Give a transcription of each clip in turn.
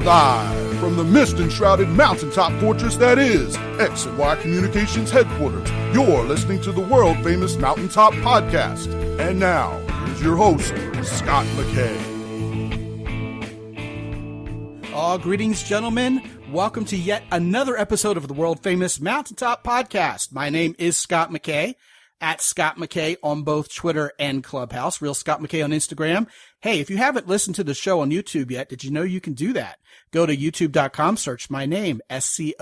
Live from the mist-enshrouded mountaintop fortress that is X and Y Communications headquarters, you're listening to the world-famous Mountaintop Podcast. And now, here's your host, Scott McKay. Greetings, gentlemen. Welcome to yet another episode of the world-famous Mountaintop Podcast. My name is Scott McKay, at Scott McKay on both Twitter and Clubhouse, Real Scott McKay on Instagram. Hey, if you haven't listened to the show on YouTube yet, did you know you can do that? Go to youtube.com, search my name, SCOTMCKAY.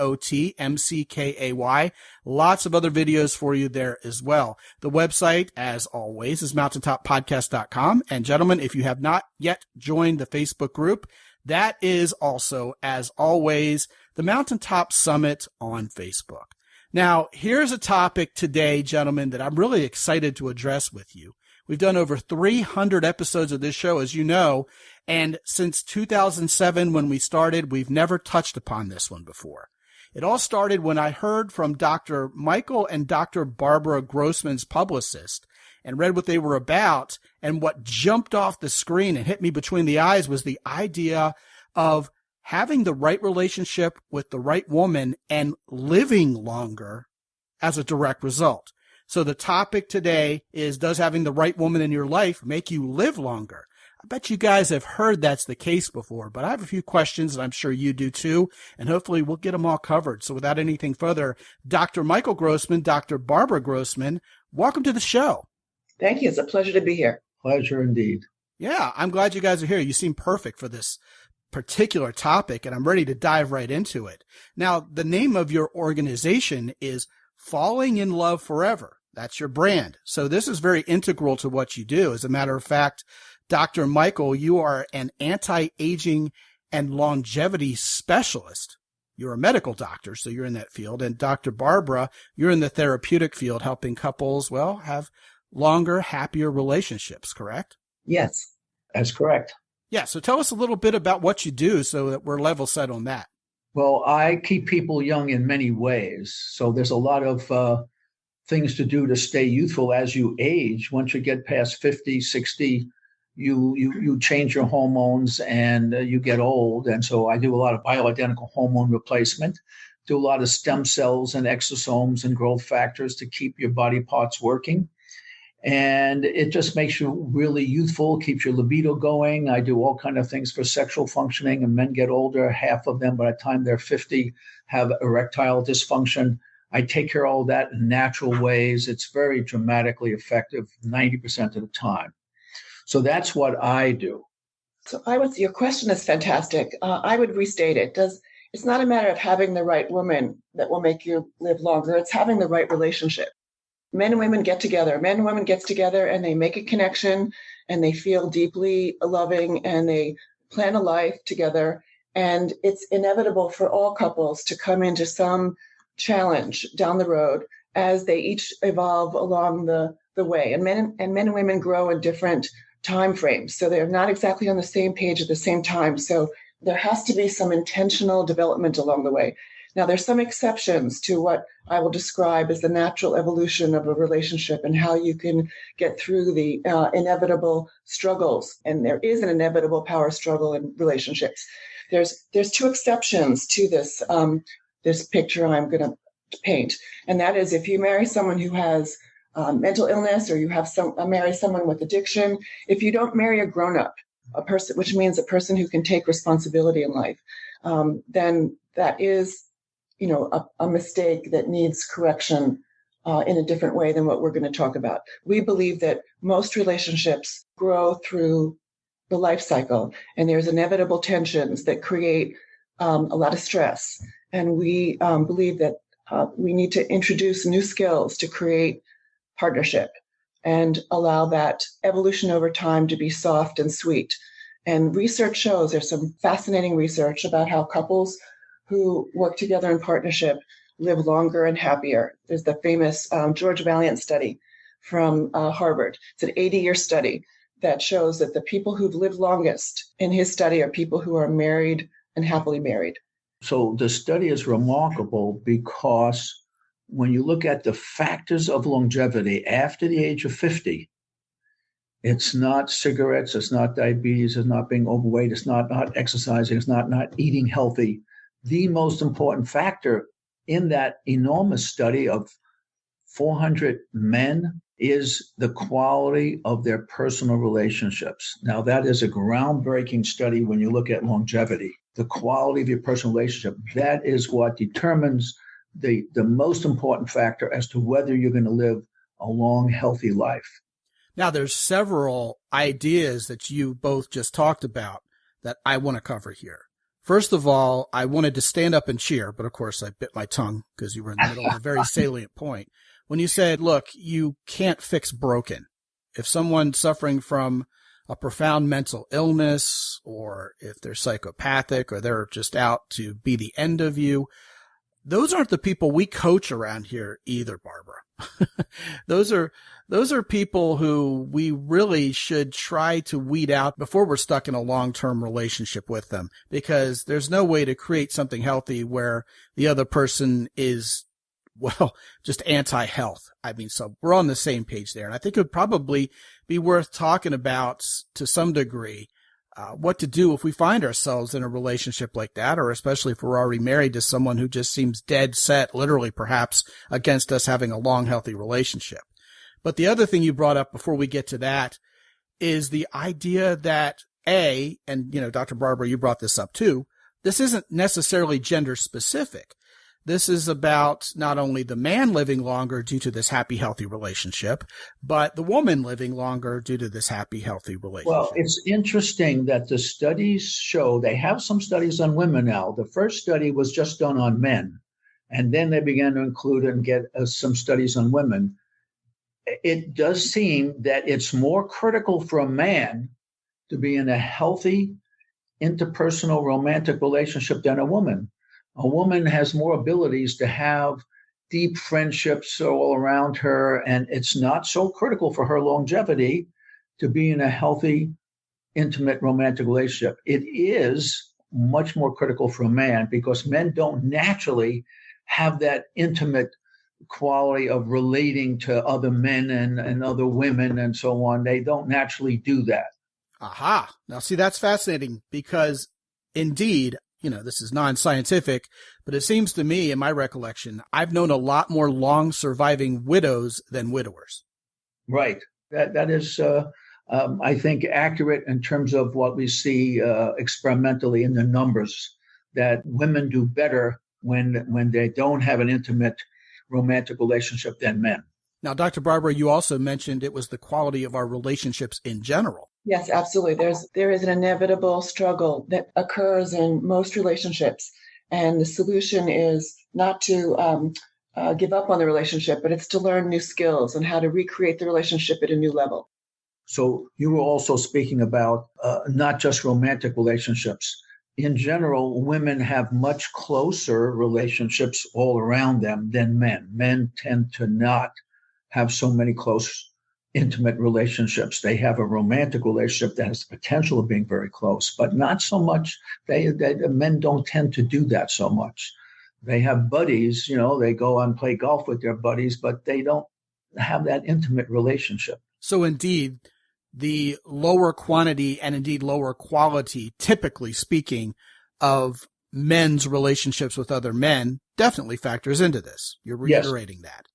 Lots of other videos for you there as well. The website, as always, is mountaintoppodcast.com. And gentlemen, if you have not yet joined the Facebook group, that is also, as always, the Mountaintop Summit on Facebook. Now, here's a topic today, gentlemen, that I'm really excited to address with you. We've done over 300 episodes of this show, as you know, and since 2007 when we started, we've never touched upon this one before. It all started when I heard from Dr. Michael and Dr. Barbara Grossman's publicist and read what they were about, and what jumped off the screen and hit me between the eyes was the idea of having the right relationship with the right woman and living longer as a direct result. So the topic today is, does having the right woman in your life make you live longer? I bet you guys have heard that's the case before, but I have a few questions, and I'm sure you do too, and hopefully we'll get them all covered. So without anything further, Dr. Michael Grossman, Dr. Barbara Grossman, welcome to the show. Thank you. It's a pleasure to be here. Pleasure indeed. Yeah, I'm glad you guys are here. You seem perfect for this particular topic, and I'm ready to dive right into it. Now, the name of your organization is Falling in Love Forever. That's your brand. So this is very integral to what you do. As a matter of fact, Dr. Michael, you are an anti-aging and longevity specialist. You're a medical doctor, so you're in that field. And Dr. Barbara, you're in the therapeutic field, helping couples, well, have longer, happier relationships, correct? Yes. That's correct. Yeah, so tell us a little bit about what you do so that we're level set on that. Well, I keep people young in many ways. So there's a lot of things to do to stay youthful as you age. Once you get past 50, 60, you change your hormones and you get old. And so I do a lot of bioidentical hormone replacement, do a lot of stem cells and exosomes and growth factors to keep your body parts working. And it just makes you really youthful, keeps your libido going. I do all kinds of things for sexual functioning, and men get older. Half of them, by the time they're 50, have erectile dysfunction. I take care of all that in natural ways. It's very dramatically effective 90% of the time. So that's what I do. So your question is fantastic. I would restate it. It's not a matter of having the right woman that will make you live longer. It's having the right relationship. Men and women get together. Men and women get together and they make a connection and they feel deeply loving and they plan a life together. And it's inevitable for all couples to come into some challenge down the road as they each evolve along the way. And men and women grow in different time frames. So they're not exactly on the same page at the same time. So there has to be some intentional development along the way. Now, there's some exceptions to what I will describe as the natural evolution of a relationship and how you can get through the inevitable struggles. And there is an inevitable power struggle in relationships. There's two exceptions to this this picture I'm going to paint, and that is if you marry someone who has mental illness, or you have marry someone with addiction. If you don't marry a grown-up, a person, which means a person who can take responsibility in life, then that is, a mistake that needs correction in a different way than what we're going to talk about. We believe that most relationships grow through the life cycle, and there's inevitable tensions that create a lot of stress. And we believe that we need to introduce new skills to create partnership and allow that evolution over time to be soft and sweet. And research shows, there's some fascinating research about how couples who work together in partnership live longer and happier. There's the famous George Valiant study from Harvard. It's an 80-year study that shows that the people who've lived longest in his study are people who are married and happily married. So the study is remarkable because when you look at the factors of longevity after the age of 50, It's not cigarettes. It's not diabetes. It's not being overweight. It's not exercising. It's not eating healthy. The most important factor in that enormous study of 400 men is the quality of their personal relationships. Now, that is a groundbreaking study when you look at longevity. The quality of your personal relationship, that is what determines the most important factor as to whether you're going to live a long, healthy life. Now, there's several ideas that you both just talked about that I want to cover here. First of all, I wanted to stand up and cheer, but of course I bit my tongue because you were in the middle of a very salient point. When you said, look, you can't fix broken. If someone's suffering from a profound mental illness, or if they're psychopathic, or they're just out to be the end of you, those aren't the people we coach around here either, Barbara. Those are people who we really should try to weed out before we're stuck in a long-term relationship with them, because there's no way to create something healthy where the other person is, well, just anti-health. I mean, so we're on the same page there. And I think it would probably be worth talking about to some degree what to do if we find ourselves in a relationship like that, or especially if we're already married to someone who just seems dead set, literally perhaps, against us having a long, healthy relationship. But the other thing you brought up before we get to that is the idea that and, Dr. Barbara, you brought this up too, this isn't necessarily gender specific. This is about not only the man living longer due to this happy, healthy relationship, but the woman living longer due to this happy, healthy relationship. Well, it's interesting that the studies show, they have some studies on women now. The first study was just done on men, and then they began to include and get some studies on women. It does seem that it's more critical for a man to be in a healthy, interpersonal, romantic relationship than a woman. A woman has more abilities to have deep friendships all around her, and it's not so critical for her longevity to be in a healthy, intimate, romantic relationship. It is much more critical for a man because men don't naturally have that intimate quality of relating to other men and other women and so on. They don't naturally do that. Aha. Now, see, that's fascinating because indeed, this is non-scientific, but it seems to me, in my recollection, I've known a lot more long surviving widows than widowers. Right. That is, I think, accurate in terms of what we see experimentally in the numbers, that women do better when they don't have an intimate romantic relationship than men. Now, Dr. Barbara, you also mentioned it was the quality of our relationships in general. Yes, absolutely. There is an inevitable struggle that occurs in most relationships. And the solution is not to give up on the relationship, but it's to learn new skills and how to recreate the relationship at a new level. So you were also speaking about not just romantic relationships. In general, women have much closer relationships all around them than men. Men tend to not have so many close, intimate relationships. They have a romantic relationship that has the potential of being very close, but not so much. Men don't tend to do that so much. They have buddies, they go and play golf with their buddies, but they don't have that intimate relationship. So indeed, the lower quantity and indeed lower quality, typically speaking, of men's relationships with other men definitely factors into this. You're reiterating that.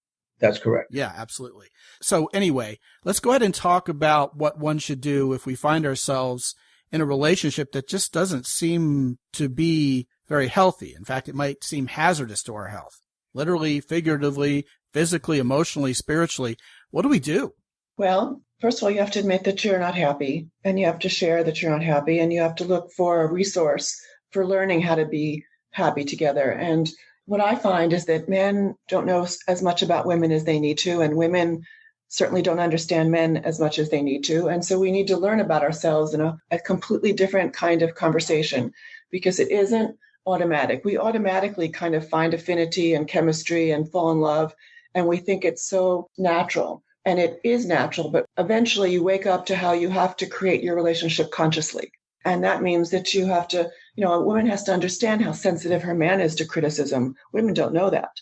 That's correct. Yeah, absolutely. So anyway, let's go ahead and talk about what one should do if we find ourselves in a relationship that just doesn't seem to be very healthy. In fact, it might seem hazardous to our health. Literally, figuratively, physically, emotionally, spiritually. What do we do? Well, first of all, you have to admit that you're not happy, and you have to share that you're not happy, and you have to look for a resource for learning how to be happy together. And what I find is that men don't know as much about women as they need to, and women certainly don't understand men as much as they need to. And so we need to learn about ourselves in a completely different kind of conversation, because it isn't automatic. We automatically kind of find affinity and chemistry and fall in love, and we think it's so natural. And it is natural, but eventually you wake up to how you have to create your relationship consciously. And that means that you have to, a woman has to understand how sensitive her man is to criticism. Women don't know that.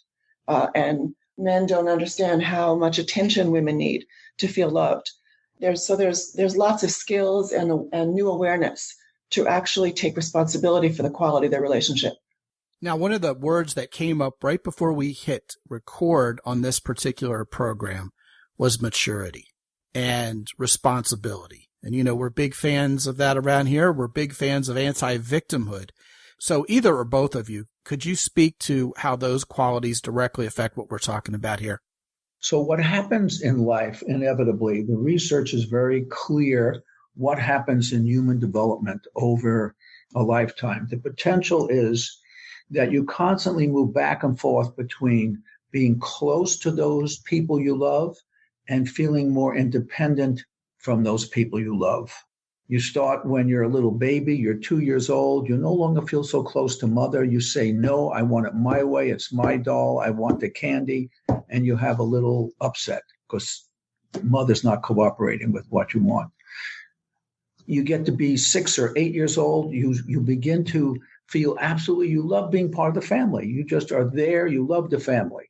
And men don't understand how much attention women need to feel loved. There's lots of skills and new awareness to actually take responsibility for the quality of their relationship. Now, one of the words that came up right before we hit record on this particular program was maturity and responsibility. And, we're big fans of that around here. We're big fans of anti-victimhood. So either or both of you, could you speak to how those qualities directly affect what we're talking about here? So what happens in life, inevitably, the research is very clear what happens in human development over a lifetime. The potential is that you constantly move back and forth between being close to those people you love and feeling more independent from those people you love. You start when you're a little baby, you're 2 years old, you no longer feel so close to mother. You say, no, I want it my way. It's my doll. I want the candy. And you have a little upset because mother's not cooperating with what you want. You get to be 6 or 8 years old. You begin to feel absolutely, you love being part of the family. You just are there. You love the family.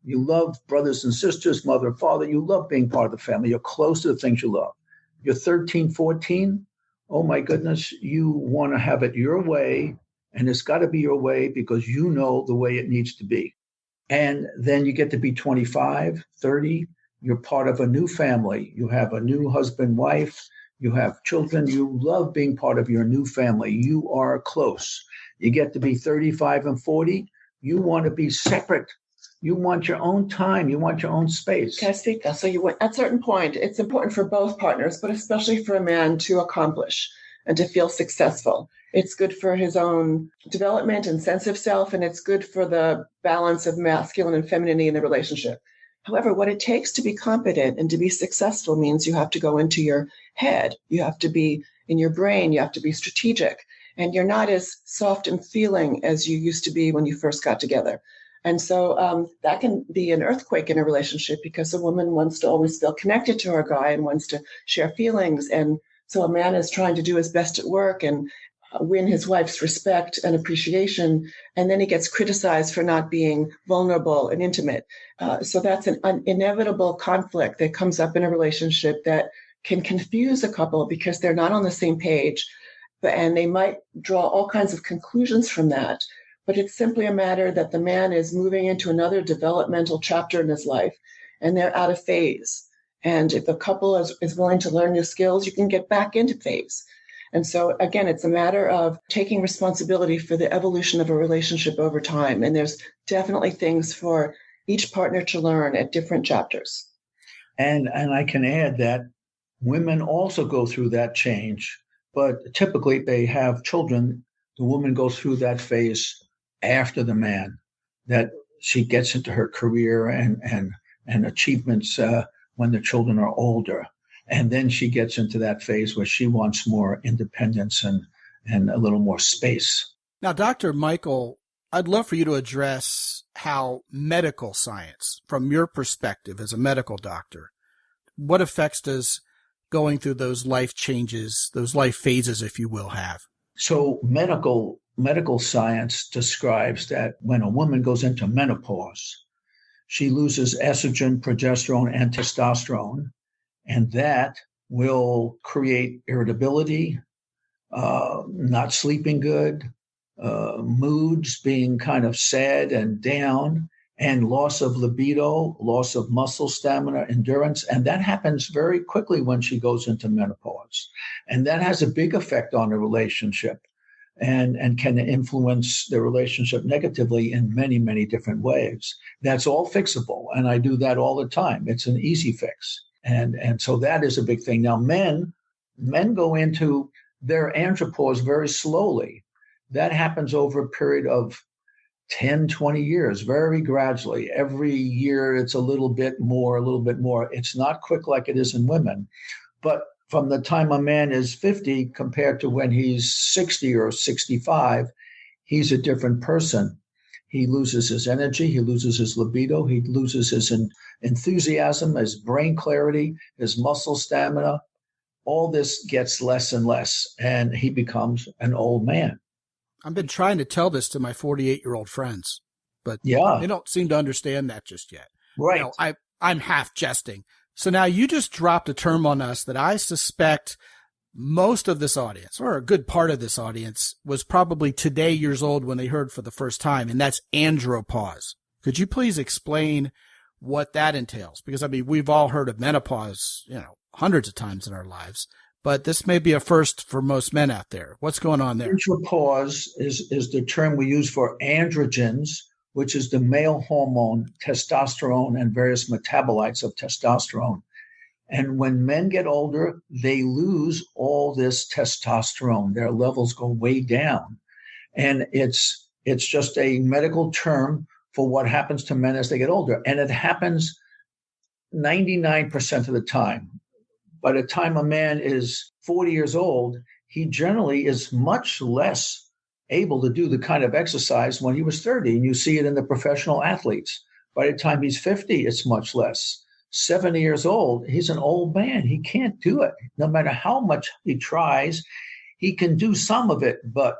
You love brothers and sisters, mother and father. You love being part of the family. You're close to the things you love. You're 13, 14. Oh, my goodness. You want to have it your way. And it's got to be your way because you know the way it needs to be. And then you get to be 25, 30. You're part of a new family. You have a new husband, wife. You have children. You love being part of your new family. You are close. You get to be 35 and 40. You want to be separate. You want your own time. You want your own space. Can I speak? So at a certain point, it's important for both partners, but especially for a man to accomplish and to feel successful. It's good for his own development and sense of self, and it's good for the balance of masculine and femininity in the relationship. However, what it takes to be competent and to be successful means you have to go into your head. You have to be in your brain. You have to be strategic. And you're not as soft and feeling as you used to be when you first got together. And so that can be an earthquake in a relationship because a woman wants to always feel connected to her guy and wants to share feelings. And so a man is trying to do his best at work and win his wife's respect and appreciation. And then he gets criticized for not being vulnerable and intimate. So that's an inevitable conflict that comes up in a relationship that can confuse a couple because they're not on the same page. And they might draw all kinds of conclusions from that. But it's simply a matter that the man is moving into another developmental chapter in his life, and they're out of phase. And if the couple is willing to learn new skills, you can get back into phase. And so, again, it's a matter of taking responsibility for the evolution of a relationship over time. And there's definitely things for each partner to learn at different chapters. And I can add that women also go through that change, but typically they have children. The woman goes through that phase after the man, that she gets into her career and achievements when the children are older. And then she gets into that phase where she wants more independence and a little more space. Now, Dr. Michael, I'd love for you to address how medical science, from your perspective as a medical doctor, what effects does going through those life changes, those life phases, if you will, have? So medical science describes that when a woman goes into menopause, she loses estrogen, progesterone, and testosterone, and that will create irritability, not sleeping good, moods being kind of sad and down, and loss of libido, loss of muscle stamina, endurance. And that happens very quickly when she goes into menopause. And that has a big effect on the relationship and can influence the relationship negatively in many, many different ways. That's all fixable. And I do that all the time. It's an easy fix. And so that is a big thing. Now, men go into their andropause very slowly. That happens over a period of 10, 20 years, very gradually. Every year, it's a little bit more. It's not quick like it is in women. But from the time a man is 50 compared to when he's 60 or 65, he's a different person. He loses his energy. He loses his libido. He loses his enthusiasm, his brain clarity, his muscle stamina. All this gets less and less, and he becomes an old man. I've been trying to tell this to my 48-year-old friends, but yeah, they don't seem to understand that just yet. Right. I'm half jesting, So now you just dropped a term on us that I suspect most of this audience, or a good part of this audience, was probably today years old when they heard for the first time, and that's andropause. Could you please explain what that entails? Because, I mean, we've all heard of menopause, hundreds of times in our lives, but this may be a first for most men out there. What's going on there? Andropause is the term we use for androgens, which is the male hormone testosterone and various metabolites of testosterone. And when men get older, they lose all this testosterone. Their levels go way down. And it's just a medical term for what happens to men as they get older. And it happens 99% of the time. By the time a man is 40 years old, he generally is much less able to do the kind of exercise when he was 30. And you see it in the professional athletes. By the time he's 50, it's much less. 70 years old, he's an old man. He can't do it. No matter how much he tries, he can do some of it, but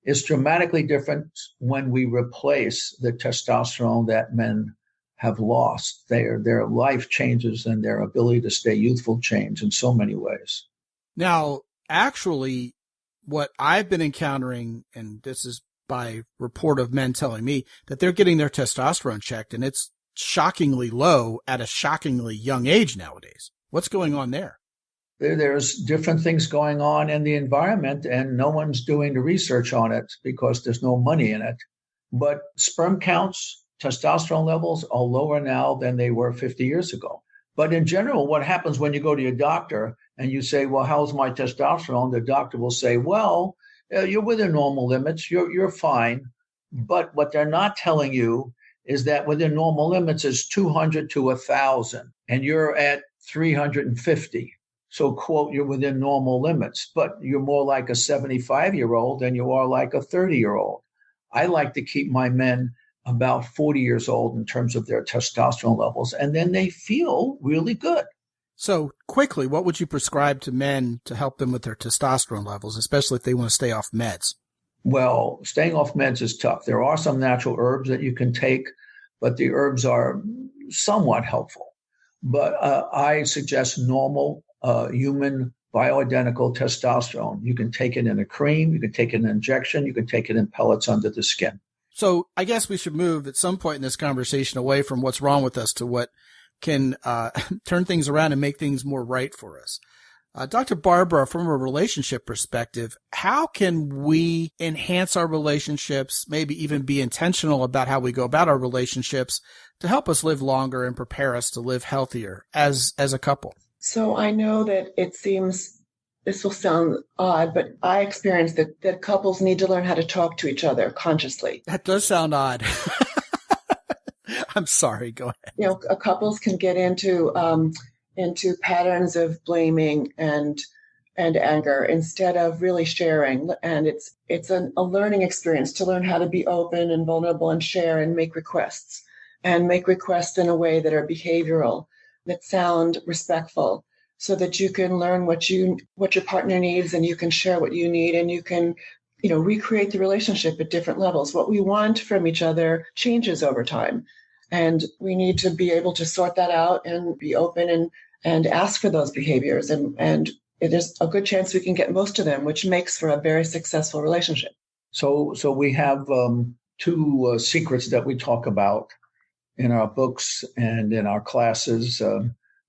it's dramatically different when we replace the testosterone that men have lost. Their life changes and their ability to stay youthful change in so many ways. Now, actually, what I've been encountering, and this is by report of men telling me, that they're getting their testosterone checked, and it's shockingly low at a shockingly young age nowadays. What's going on there? There's different things going on in the environment, and no one's doing the research on it because there's no money in it. But sperm counts, testosterone levels are lower now than they were 50 years ago. But in general, what happens when you go to your doctor and you say, well, how's my testosterone? The doctor will say, well, you're within normal limits. You're fine. But what they're not telling you is that within normal limits is 200 to 1,000, and you're at 350. So, quote, you're within normal limits, but you're more like a 75-year-old than you are like a 30-year-old. I like to keep my men about 40 years old in terms of their testosterone levels, and then they feel really good. So quickly, what would you prescribe to men to help them with their testosterone levels, especially if they want to stay off meds? Well, staying off meds is tough. There are some natural herbs that you can take, but the herbs are somewhat helpful. But I suggest normal human bioidentical testosterone. You can take it in a cream, you can take it in an injection, you can take it in pellets under the skin. So I guess we should move at some point in this conversation away from what's wrong with us to what can turn things around and make things more right for us. Dr. Barbara, from a relationship perspective, how can we enhance our relationships, maybe even be intentional about how we go about our relationships to help us live longer and prepare us to live healthier as a couple? So I know that it seems, this will sound odd, but I experience that couples need to learn how to talk to each other consciously. That does sound odd. I'm sorry, go ahead. Couples can get into patterns of blaming and anger instead of really sharing. And it's a learning experience to learn how to be open and vulnerable and share and make requests in a way that are behavioral, that sound respectful, so that you can learn what your partner needs and you can share what you need and you can, recreate the relationship at different levels. What we want from each other changes over time. And we need to be able to sort that out and be open and ask for those behaviors. And there's a good chance we can get most of them, which makes for a very successful relationship. So we have two secrets that we talk about in our books and in our classes.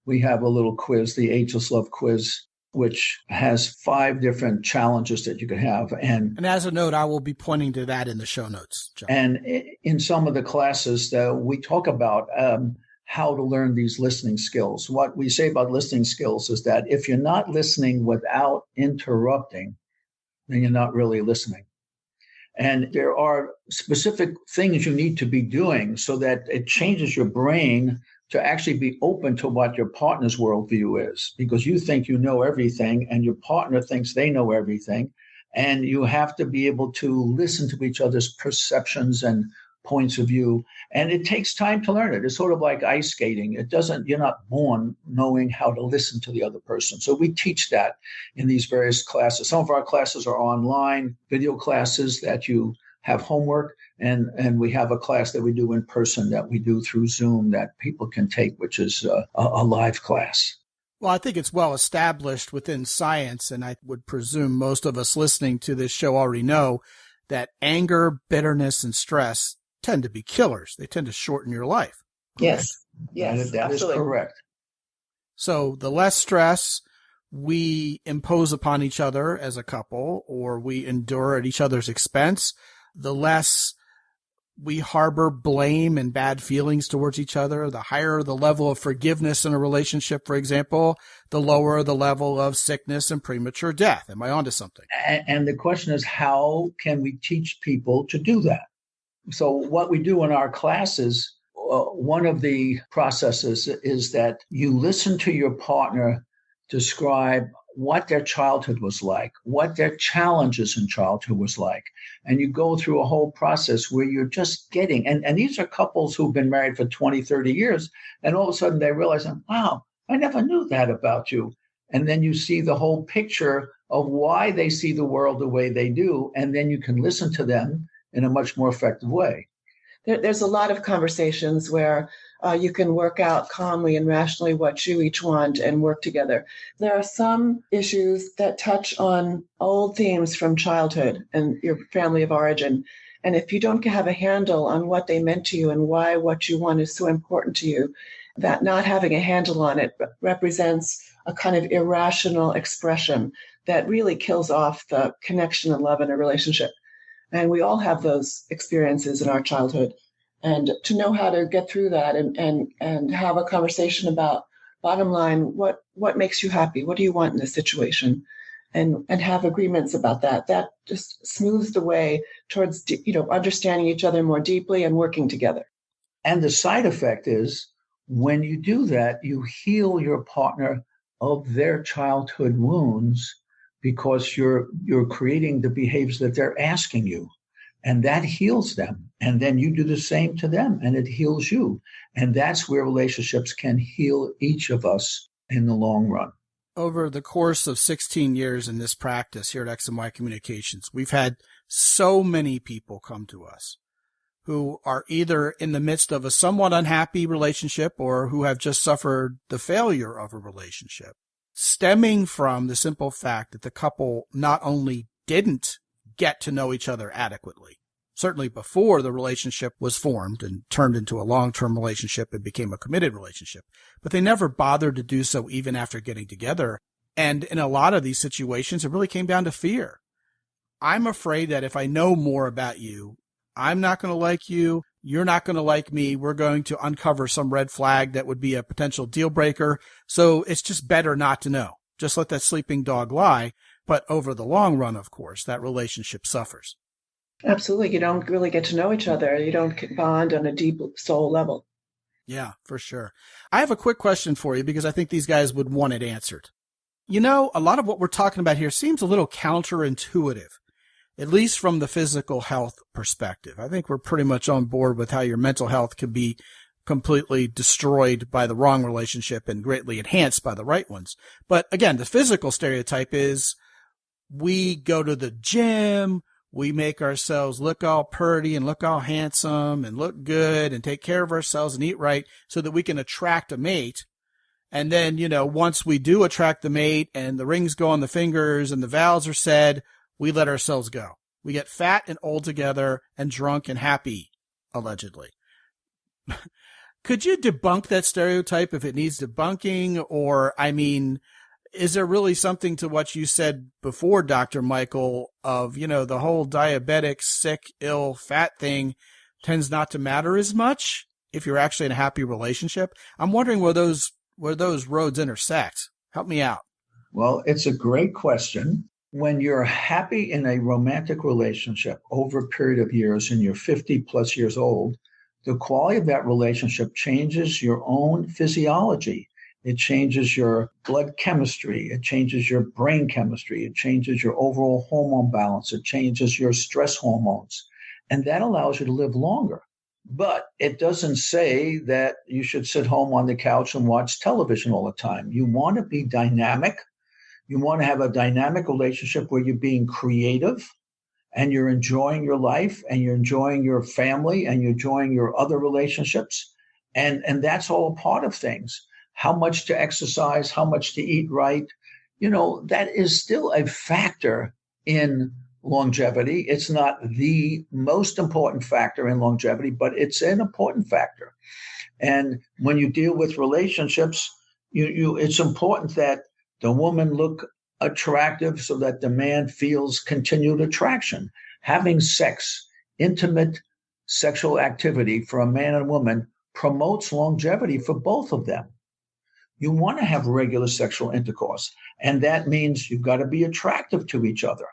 We have a little quiz, the Ageless Love Quiz, which has 5 different challenges that you can have. And as a note, I will be pointing to that in the show notes, John. And in some of the classes, we talk about how to learn these listening skills. What we say about listening skills is that if you're not listening without interrupting, then you're not really listening. And there are specific things you need to be doing so that it changes your brain to actually be open to what your partner's worldview is, because you think you know everything and your partner thinks they know everything. And you have to be able to listen to each other's perceptions and points of view. And it takes time to learn it. It's sort of like ice skating. You're not born knowing how to listen to the other person. So we teach that in these various classes. Some of our classes are online video classes that you have homework, and we have a class that we do in person that we do through Zoom that people can take, which is a live class. Well, I think it's well established within science, and I would presume most of us listening to this show already know that anger, bitterness, and stress tend to be killers. They tend to shorten your life. Yes. Yes. That is correct. So the less stress we impose upon each other as a couple, or we endure at each other's expense, the less we harbor blame and bad feelings towards each other. The higher the level of forgiveness in a relationship, for example, the lower the level of sickness and premature death. Am I onto something? And the question is, how can we teach people to do that? So what we do in our classes, one of the processes is that you listen to your partner describe what their childhood was like, what their challenges in childhood was like. And you go through a whole process where you're just getting, and these are couples who've been married for 20, 30 years, and all of a sudden they realize, wow, I never knew that about you. And then you see the whole picture of why they see the world the way they do, and then you can listen to them in a much more effective way. There's a lot of conversations where you can work out calmly and rationally what you each want and work together. There are some issues that touch on old themes from childhood and your family of origin. And if you don't have a handle on what they meant to you and why what you want is so important to you, that not having a handle on it represents a kind of irrational expression that really kills off the connection and love in a relationship. And we all have those experiences in our childhood. And to know how to get through that and have a conversation about, bottom line, what makes you happy? What do you want in this situation? And have agreements about that. That just smooths the way towards, understanding each other more deeply and working together. And the side effect is when you do that, you heal your partner of their childhood wounds, because you're creating the behaviors that they're asking you, and that heals them. And then you do the same to them, and it heals you. And that's where relationships can heal each of us in the long run. Over the course of 16 years in this practice here at X&Y Communications, we've had so many people come to us who are either in the midst of a somewhat unhappy relationship or who have just suffered the failure of a relationship, stemming from the simple fact that the couple not only didn't get to know each other adequately, certainly before the relationship was formed and turned into a long-term relationship and became a committed relationship, but they never bothered to do so even after getting together. And in a lot of these situations, it really came down to fear. I'm afraid that if I know more about you, I'm not going to like you. You're not going to like me. We're going to uncover some red flag that would be a potential deal breaker. So it's just better not to know. Just let that sleeping dog lie. But over the long run, of course, that relationship suffers. Absolutely. You don't really get to know each other. You don't bond on a deep soul level. Yeah, for sure. I have a quick question for you because I think these guys would want it answered. A lot of what we're talking about here seems a little counterintuitive, at least from the physical health perspective. I think we're pretty much on board with how your mental health can be completely destroyed by the wrong relationship and greatly enhanced by the right ones. But again, the physical stereotype is we go to the gym, we make ourselves look all pretty and look all handsome and look good and take care of ourselves and eat right so that we can attract a mate. And then, once we do attract the mate and the rings go on the fingers and the vows are said, we let ourselves go. We get fat and old together and drunk and happy, allegedly. Could you debunk that stereotype if it needs debunking? Or, is there really something to what you said before, Dr. Michael, of, the whole diabetic, sick, ill, fat thing tends not to matter as much if you're actually in a happy relationship? I'm wondering where those roads intersect. Help me out. Well, it's a great question. When you're happy in a romantic relationship over a period of years and you're 50 plus years old, the quality of that relationship changes your own physiology. It changes your blood chemistry. It changes your brain chemistry. It changes your overall hormone balance. It changes your stress hormones. And that allows you to live longer. But it doesn't say that you should sit home on the couch and watch television all the time. You want to be dynamic. You want to have a dynamic relationship where you're being creative and you're enjoying your life and you're enjoying your family and you're enjoying your other relationships. And that's all part of things. How much to exercise, how much to eat right, that is still a factor in longevity. It's not the most important factor in longevity, but it's an important factor. And when you deal with relationships, it's important that the woman look attractive so that the man feels continued attraction. Having sex, intimate sexual activity for a man and woman promotes longevity for both of them. You want to have regular sexual intercourse, and that means you've got to be attractive to each other.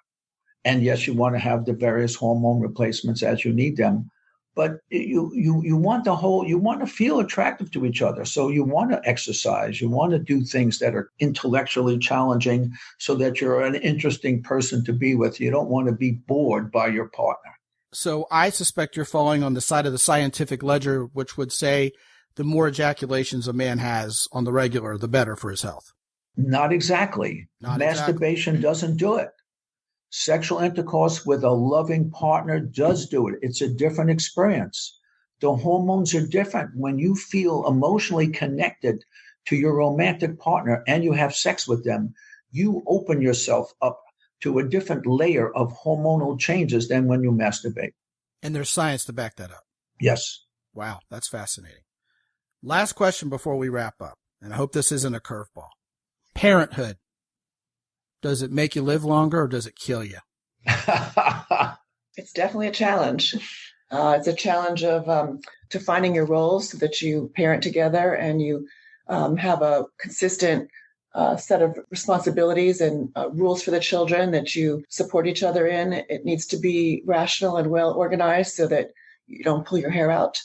And yes, you want to have the various hormone replacements as you need them, but you want you want to feel attractive to each other. So you want to exercise, you want to do things that are intellectually challenging so that you're an interesting person to be with. You don't want to be bored by your partner. So I suspect you're falling on the side of the scientific ledger, which would say the more ejaculations a man has on the regular, the better for his health. Not exactly. Masturbation doesn't do it. Sexual intercourse with a loving partner does do it. It's a different experience. The hormones are different. When you feel emotionally connected to your romantic partner and you have sex with them, you open yourself up to a different layer of hormonal changes than when you masturbate. And there's science to back that up. Yes. Wow, that's fascinating. Last question before we wrap up, and I hope this isn't a curveball. Parenthood. Does it make you live longer or does it kill you? It's definitely a challenge. It's a challenge of defining your roles so that you parent together and you have a consistent set of responsibilities and rules for the children that you support each other in. It needs to be rational and well organized so that you don't pull your hair out.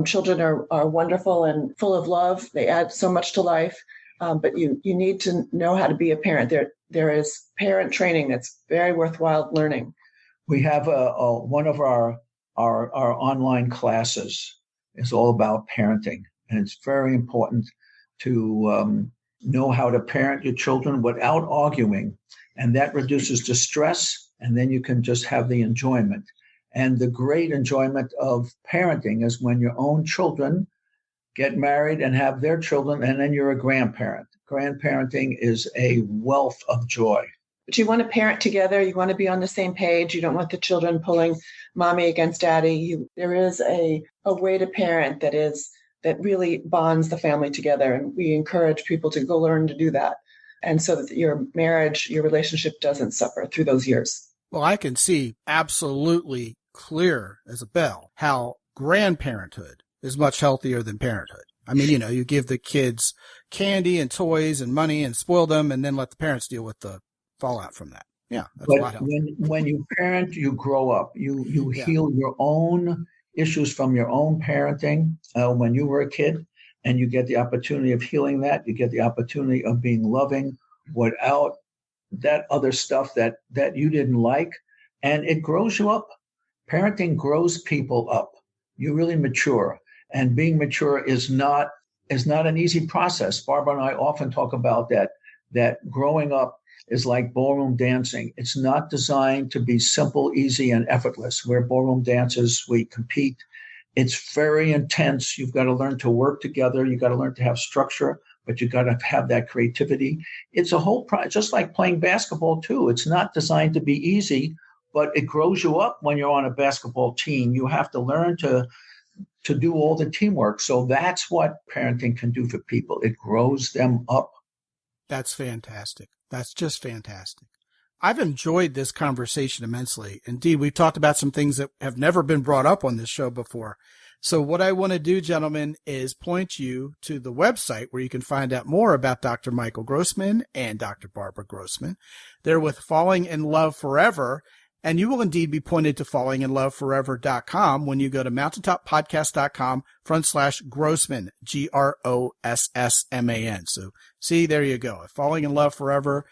Children are wonderful and full of love. They add so much to life, but you need to know how to be a parent. There is parent training that's very worthwhile learning. We have one of our online classes is all about parenting, and it's very important to know how to parent your children without arguing, and that reduces the stress, and then you can just have the enjoyment. And the great enjoyment of parenting is when your own children get married and have their children, and then you're a grandparent. Grandparenting is a wealth of joy. But you want to parent together. You want to be on the same page. You don't want the children pulling mommy against daddy. There is a way to parent that really bonds the family together. And we encourage people to go learn to do that. And so that your marriage, your relationship doesn't suffer through those years. Well, I can see absolutely clear as a bell how grandparenthood is much healthier than parenthood. I mean, you give the kids candy and toys and money and spoil them and then let the parents deal with the fallout from that. Yeah, that's a lot healthier. When you parent, you grow up. You heal your own issues from your own parenting when you were a kid, and you get the opportunity of healing that. You get the opportunity of being loving without that other stuff that you didn't like, and it grows you up. Parenting grows people up. You really mature. And being mature is not an easy process. Barbara and I often talk about that growing up is like ballroom dancing. It's not designed to be simple, easy, and effortless. We're ballroom dancers. We compete. It's very intense. You've got to learn to work together. You've got to learn to have structure, but you've got to have that creativity. It's a whole just like playing basketball, too. It's not designed to be easy, but it grows you up when you're on a basketball team. You have to learn to do all the teamwork. So that's what parenting can do for people. It grows them up. That's fantastic. That's just fantastic. I've enjoyed this conversation immensely. Indeed, we've talked about some things that have never been brought up on this show before. So what I want to do, gentlemen, is point you to the website where you can find out more about Dr. Michael Grossman and Dr. Barbara Grossman. They're with Falling in Love Forever. And you will indeed be pointed to fallinginloveforever.com when you go to mountaintopodcast.com/Grossman, Grossman. So see, there you go. If Falling in Love Forever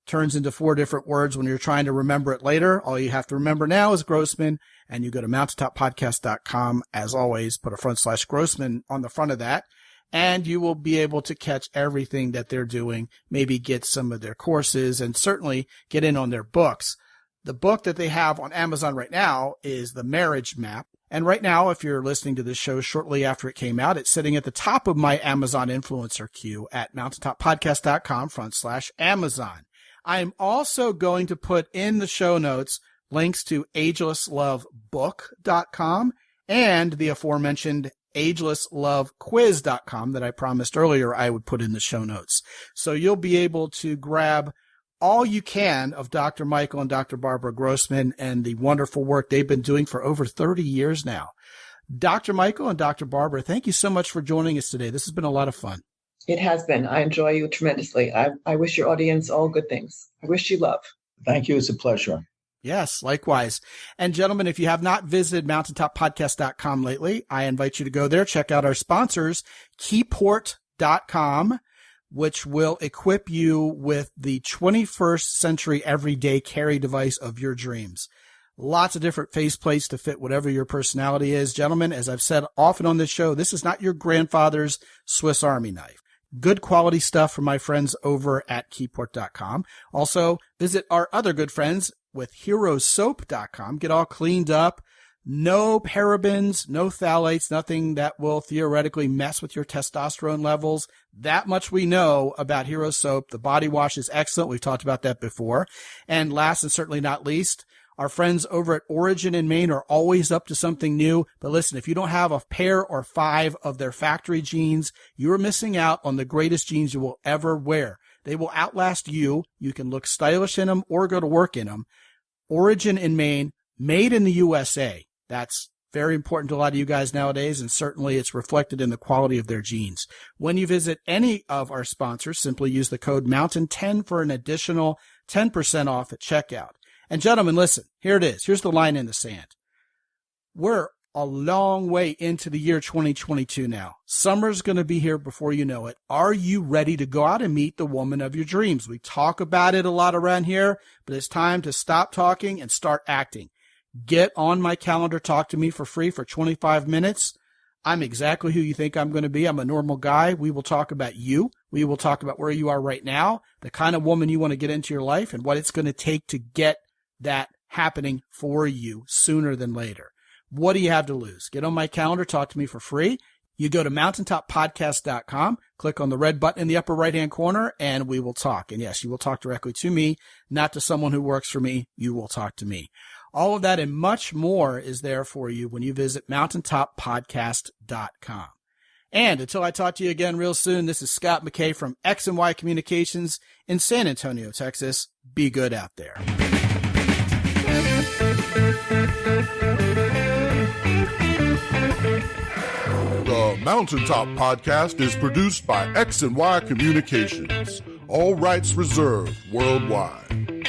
turns into 4 different words when you're trying to remember it later, all you have to remember now is Grossman, and you go to mountaintopodcast.com. As always, put a /Grossman on the front of that, and you will be able to catch everything that they're doing, maybe get some of their courses, and certainly get in on their books. The book that they have on Amazon right now is The Marriage Map. And right now, if you're listening to this show shortly after it came out, it's sitting at the top of my Amazon influencer queue at mountaintoppodcast.com/Amazon. I'm also going to put in the show notes links to agelesslovebook.com and the aforementioned agelesslovequiz.com that I promised earlier I would put in the show notes. So you'll be able to grab all you can of Dr. Michael and Dr. Barbara Grossman and the wonderful work they've been doing for over 30 years now. Dr. Michael and Dr. Barbara, thank you so much for joining us today. This has been a lot of fun. It has been. I enjoy you tremendously. I wish your audience all good things. I wish you love. Thank you. It's a pleasure. Yes, likewise. And gentlemen, if you have not visited mountaintoppodcast.com lately, I invite you to go there, check out our sponsors, keyport.com, which will equip you with the 21st century everyday carry device of your dreams. Lots of different faceplates to fit whatever your personality is. Gentlemen, as I've said often on this show, this is not your grandfather's Swiss Army knife. Good quality stuff from my friends over at keyport.com. Also, visit our other good friends with herosoap.com. Get all cleaned up. No parabens, no phthalates, nothing that will theoretically mess with your testosterone levels. That much we know about Hero Soap. The body wash is excellent. We've talked about that before. And last and certainly not least, our friends over at Origin in Maine are always up to something new. But listen, if you don't have a pair or 5 of their factory jeans, you are missing out on the greatest jeans you will ever wear. They will outlast you. You can look stylish in them or go to work in them. Origin in Maine, made in the USA. That's very important to a lot of you guys nowadays, and certainly it's reflected in the quality of their jeans. When you visit any of our sponsors, simply use the code MOUNTAIN10 for an additional 10% off at checkout. And gentlemen, listen, here it is. Here's the line in the sand. We're a long way into the year 2022 now. Summer's going to be here before you know it. Are you ready to go out and meet the woman of your dreams? We talk about it a lot around here, but it's time to stop talking and start acting. Get on my calendar, talk to me for free for 25 minutes. I'm exactly who you think I'm going to be. I'm a normal guy. We will talk about you. We will talk about where you are right now, the kind of woman you want to get into your life, and what it's going to take to get that happening for you sooner than later. What do you have to lose? Get on my calendar, talk to me for free. You go to mountaintoppodcast.com, click on the red button in the upper right-hand corner, and we will talk. And yes, you will talk directly to me, not to someone who works for me. You will talk to me. All of that and much more is there for you when you visit mountaintoppodcast.com. And until I talk to you again real soon, this is Scott McKay from X&Y Communications in San Antonio, Texas. Be good out there. The Mountaintop Podcast is produced by X&Y Communications. All rights reserved worldwide.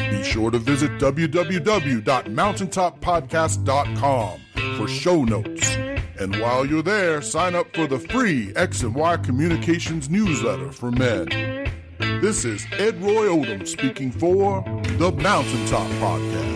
Be sure to visit www.mountaintoppodcast.com for show notes. And while you're there, sign up for the free X&Y Communications newsletter for men. This is Ed Roy Odom speaking for the Mountaintop Podcast.